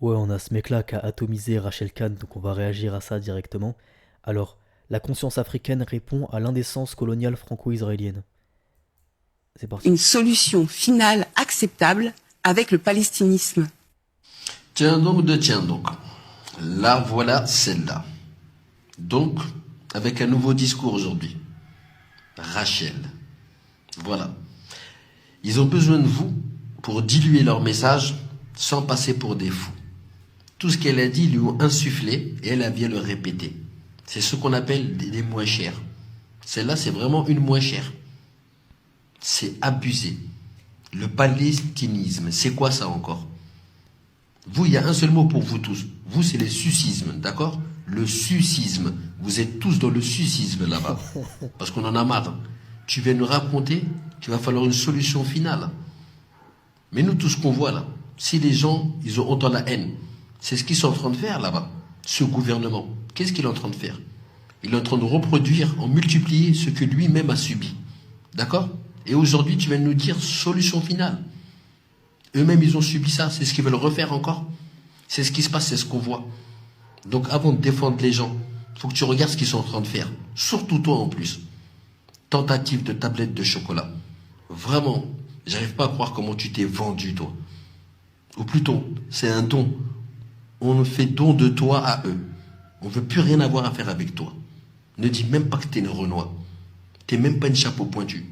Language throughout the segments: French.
Ouais, on a ce mec-là qui a atomisé Rachel Kahn, donc on va réagir à ça directement. Alors, la conscience africaine répond à l'indécence coloniale franco-israélienne. C'est parti. Une solution finale acceptable avec le palestinisme. Tiens donc. La voilà celle-là. Donc, avec un nouveau discours aujourd'hui. Rachel. Voilà. Ils ont besoin de vous pour diluer leur message sans passer pour des fous. Tout ce qu'elle a dit, ils lui ont insufflé et elle a bien le répéter. C'est ce qu'on appelle des moins chers. Celle-là, c'est vraiment une moins chère. C'est abusé. Le palestinisme, c'est quoi ça encore? Vous, il y a un seul mot pour vous tous. Vous, c'est le sucisme, d'accord? Le sucisme. Vous êtes tous dans le sucisme là-bas. Parce qu'on en a marre. Tu viens nous raconter qu'il va falloir une solution finale. Mais nous, tout ce qu'on voit là, si les gens, ils ont autant la haine, c'est ce qu'ils sont en train de faire là-bas. Ce gouvernement, qu'est-ce qu'il est en train de faire? Il est en train de reproduire, en multiplier ce que lui-même a subi. D'accord? Et aujourd'hui, tu viens de nous dire solution finale. Eux-mêmes, ils ont subi ça. C'est ce qu'ils veulent refaire encore. C'est ce qui se passe, c'est ce qu'on voit. Donc, avant de défendre les gens, il faut que tu regardes ce qu'ils sont en train de faire. Surtout toi, en plus. Tentative de tablette de chocolat. Vraiment, j'arrive pas à croire comment tu t'es vendu, toi. Ou plutôt, c'est un don. On fait don de toi à eux. On veut plus rien avoir à faire avec toi. Ne dis même pas que t'es une Renoir. T'es même pas une chapeau pointu.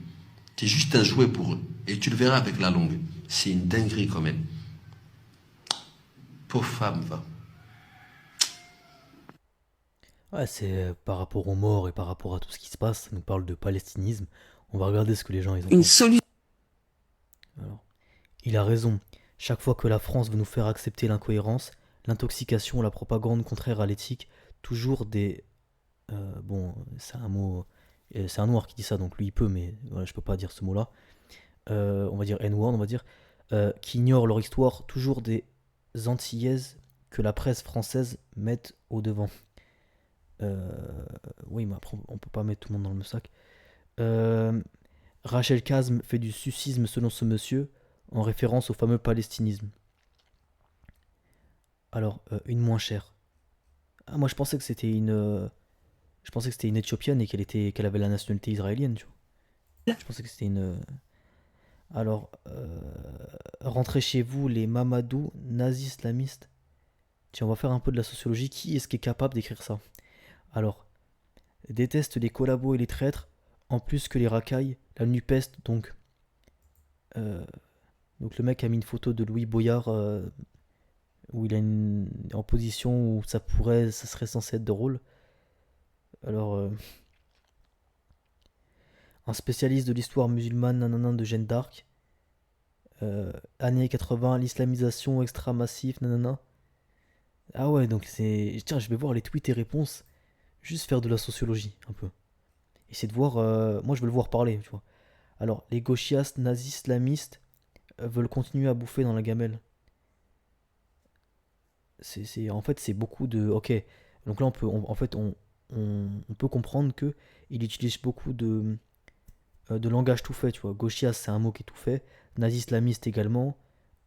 T'es juste un jouet pour eux. Et tu le verras avec la longue. C'est une dinguerie quand même. Pauvre femme, va. Ouais, c'est par rapport aux morts et par rapport à tout ce qui se passe, ça nous parle de palestinisme. On va regarder ce que les gens ils en Une pensent. solution. Alors, il a raison. Chaque fois que la France veut nous faire accepter l'incohérence, l'intoxication, la propagande contraire à l'éthique, toujours des... bon, c'est un mot... C'est un noir qui dit ça, donc lui il peut, mais voilà, je peux pas dire ce mot-là. On va dire N-word, on va dire. Qui ignorent leur histoire, toujours des antillaises que la presse française mette au devant. Euh, oui, mais après, on peut pas mettre tout le monde dans le même sac. Euh, Rachel Kazm fait du sucisme selon ce monsieur, en référence au fameux palestinisme. Alors, une moins chère. Ah, moi, je pensais que c'était une Éthiopienne et qu'elle avait la nationalité israélienne, tu vois. Je pensais que c'était une. Alors, rentrez chez vous, les Mamadou, nazis islamistes. Tiens, on va faire un peu de la sociologie. Qui est-ce qui est capable d'écrire ça? Alors, déteste les collabos et les traîtres, en plus que les racailles, la NUPEST, euh, donc le mec a mis une photo de Louis Boyard où il a en position où ça serait censé être drôle. Alors, un spécialiste de l'histoire musulmane, nanana, de Jeanne d'Arc, années 80, l'islamisation extra massif, nanana. Ah ouais, donc c'est. Tiens, je vais voir les tweets et réponses, juste faire de la sociologie, un peu. Essayer de voir. Moi, je veux le voir parler, tu vois. Alors, les gauchistes nazis islamistes veulent continuer à bouffer dans la gamelle. En fait, c'est beaucoup de. Ok, donc là, en fait, on peut comprendre que il utilise beaucoup de langage tout fait, tu vois. Gauchias, c'est un mot qui est tout fait. Nazi islamiste également.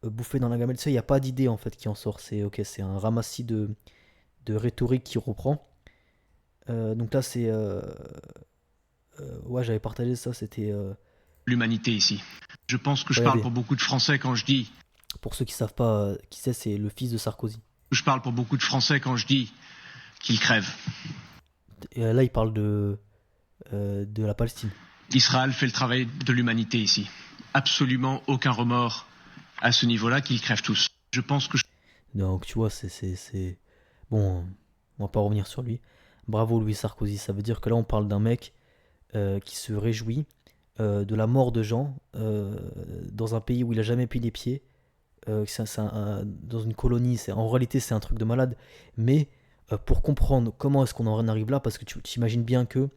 Bouffer dans la gamelle, tu sais, il n'y a pas d'idée en fait qui en sort. C'est ok, c'est un ramassis de rhétorique qui reprend. Donc là, c'est. Ouais, j'avais partagé ça, c'était. L'humanité ici. Je pense que je parle Regardez, pour beaucoup de Français quand je dis, pour ceux qui savent pas qui c'est le fils de Sarkozy. je parle pour beaucoup de Français quand je dis qu'ils crèvent. Et là, il parle de la Palestine. Israël fait le travail de l'humanité ici. Absolument aucun remords à ce niveau-là, qu'ils crèvent tous. Je pense que Donc, tu vois, bon, on va pas revenir sur lui. Bravo, Louis Sarkozy. Ça veut dire que là, on parle d'un mec qui se réjouit de la mort de gens dans un pays où il a jamais pris les pieds, dans une colonie. En réalité, c'est un truc de malade. Mais pour comprendre comment est-ce qu'on en arrive là, parce que tu t'imagines bien que,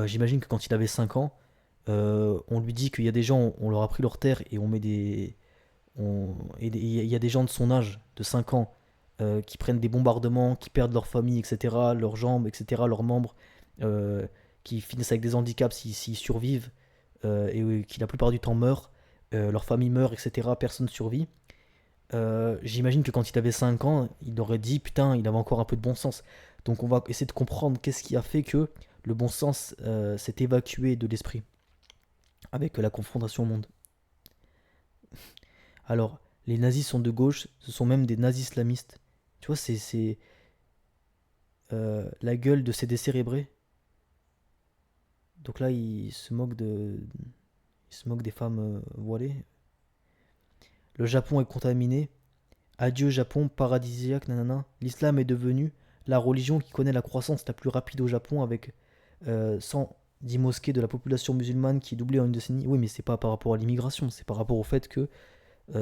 j'imagine que quand il avait 5 ans, on lui dit qu'il y a des gens, on leur a pris leur terre et on met des. Et il y a des gens de son âge, de 5 ans, qui prennent des bombardements, qui perdent leur famille, etc., leurs jambes, etc., leurs membres, euh, qui finissent avec des handicaps s'ils survivent, et qui la plupart du temps meurent, leur famille meurt, etc., personne survit. J'imagine que quand il avait 5 ans, il aurait dit putain, il avait encore un peu de bon sens. Donc on va essayer de comprendre qu'est-ce qui a fait que le bon sens s'est évacué de l'esprit avec la confrontation au monde. Alors, les nazis sont de gauche, ce sont même des nazis islamistes. Tu vois, c'est la gueule de ces décérébrés. Donc là, il se moque des femmes voilées. Le Japon est contaminé. Adieu Japon, paradisiaque, nanana. L'islam est devenu la religion qui connaît la croissance la plus rapide au Japon avec 110 mosquées de la population musulmane qui est doublée en une décennie. Oui, mais c'est pas par rapport à l'immigration, c'est par rapport au fait que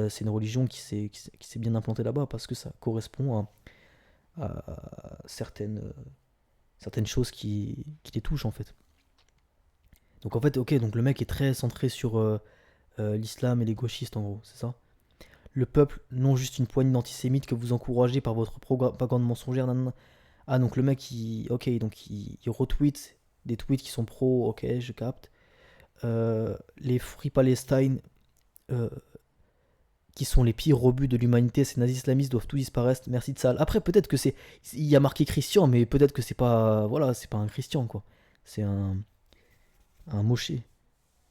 c'est une religion qui s'est bien implantée là-bas parce que ça correspond à certaines choses qui les touchent en fait. Donc en fait, ok, donc le mec est très centré sur l'islam et les gauchistes en gros, c'est ça. Le peuple, non juste une poignée d'antisémites que vous encouragez par votre propagande mensongère. Nanana. Ah, donc le mec, ok, donc il retweet des tweets qui sont pro, ok, je capte. Les Free Palestine, euh, qui sont les pires rebuts de l'humanité, ces nazis islamistes doivent tous disparaître, merci de ça. Après, peut-être que c'est. Il y a marqué Christian, mais peut-être que c'est pas. Voilà, c'est pas un Christian, quoi. C'est un Mosché.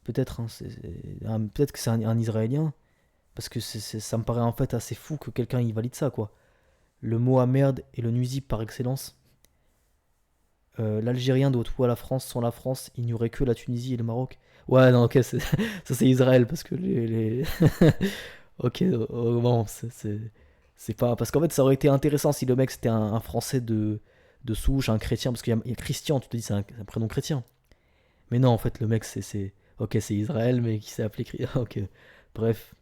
Peut-être, hein, peut-être que c'est un Israélien. Parce que ça me paraît en fait assez fou que quelqu'un y valide ça, quoi. Le mot à merde est le nuisible par excellence. L'Algérien doit tout à la France. Sans la France, il n'y aurait que la Tunisie et le Maroc. Ouais, non, ok, ça c'est Israël, parce que ok, bon, c'est pas... Parce qu'en fait, ça aurait été intéressant si le mec c'était un Français de souche, un chrétien, parce qu'il y a Christian, tu te dis c'est un prénom chrétien. Mais non, en fait, le mec Ok, c'est Israël, mais qui s'est appelé... Ok, bref,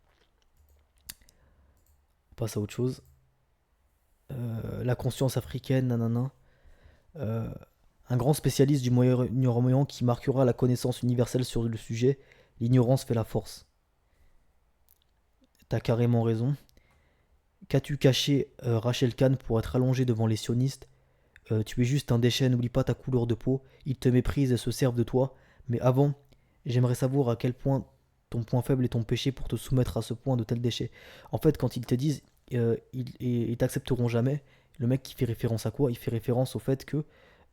on passe à autre chose. La conscience africaine, nanana. Euh, un grand spécialiste du Moyen-Orient qui marquera la connaissance universelle sur le sujet. L'ignorance fait la force. T'as carrément raison. Qu'as-tu caché Rachel Kahn pour être allongé devant les sionistes? Tu es juste un déchet, n'oublie pas ta couleur de peau. Ils te méprisent et se servent de toi. Mais avant, j'aimerais savoir à quel point ton point faible est ton péché pour te soumettre à ce point de tel déchet. En fait, quand ils te disent ils t'accepteront jamais, le mec qui fait référence à quoi? Il fait référence au fait que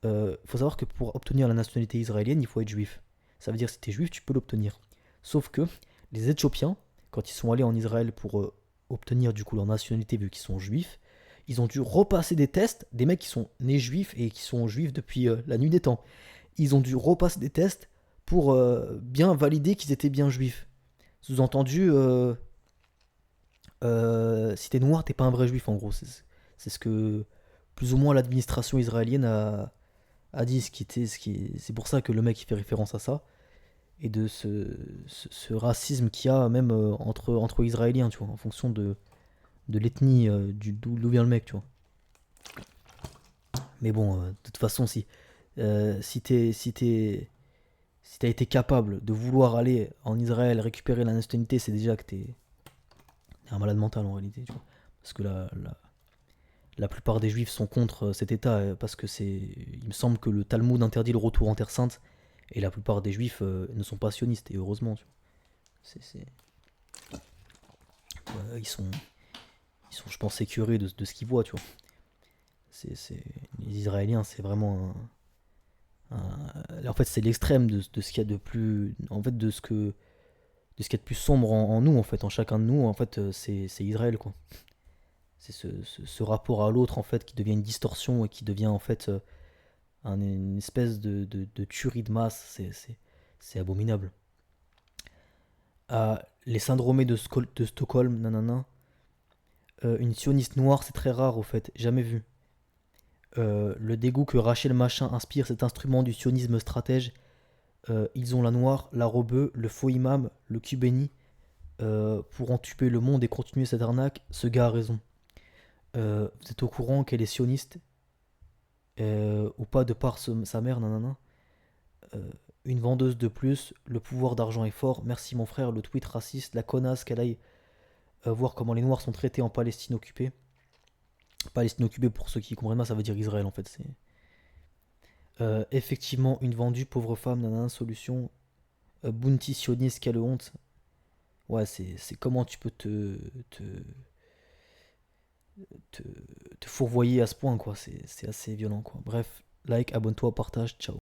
faut savoir que pour obtenir la nationalité israélienne, il faut être juif. Ça veut dire que si tu es juif, tu peux l'obtenir. Sauf que les Éthiopiens, quand ils sont allés en Israël pour obtenir du coup leur nationalité vu qu'ils sont juifs, ils ont dû repasser des tests, des mecs qui sont nés juifs et qui sont juifs depuis la nuit des temps. Ils ont dû repasser des tests pour bien valider qu'ils étaient bien juifs. Sous-entendu, si t'es noir, t'es pas un vrai juif en gros. C'est ce que plus ou moins l'administration israélienne a dit. C'est pour ça que le mec il fait référence à ça. Et de ce racisme qu'il y a même entre Israéliens, tu vois, en fonction de l'ethnie, d'où vient le mec, tu vois. Mais bon, de toute façon, si t'as été capable de vouloir aller en Israël récupérer la nationalité, c'est déjà que t'es un malade mental en réalité, tu vois. Parce que la plupart des juifs sont contre cet état, parce que il me semble que le Talmud interdit le retour en Terre Sainte, et la plupart des juifs ne sont pas sionistes, et heureusement, tu vois. Ils sont, je pense, écœurés de ce qu'ils voient, tu vois. Les Israéliens, c'est vraiment en fait, c'est l'extrême de ce qu'il y a de plus, en fait, de ce qu'il y a de plus sombre en nous, en fait, en chacun de nous, en fait, c'est Israël, quoi. C'est ce rapport à l'autre, en fait, qui devient une distorsion et qui devient, en fait, une espèce de tuerie de masse. C'est abominable. Les syndromés de Stockholm, nanana. Une sioniste noire, c'est très rare, au fait, jamais vu. Le dégoût que Rachel Machin inspire cet instrument du sionisme stratège. Ils ont la noire, la rebeu, le faux imam, le cul béni, pour entuber le monde et continuer cette arnaque. Ce gars a raison. Vous êtes au courant qu'elle est sioniste, ou pas de par sa mère, nanana. Une vendeuse de plus, le pouvoir d'argent est fort. Merci mon frère, le tweet raciste, la connasse qu'elle aille voir comment les noirs sont traités en Palestine occupée. Palestine occupée, pour ceux qui comprennent pas, ça veut dire Israël en fait. Effectivement, une vendue, pauvre femme, nanana, solution. Bounty sioniste, quelle honte. Ouais, c'est comment tu peux te te, te fourvoyer à ce point, quoi. C'est assez violent, quoi. Bref, like, abonne-toi, partage, ciao.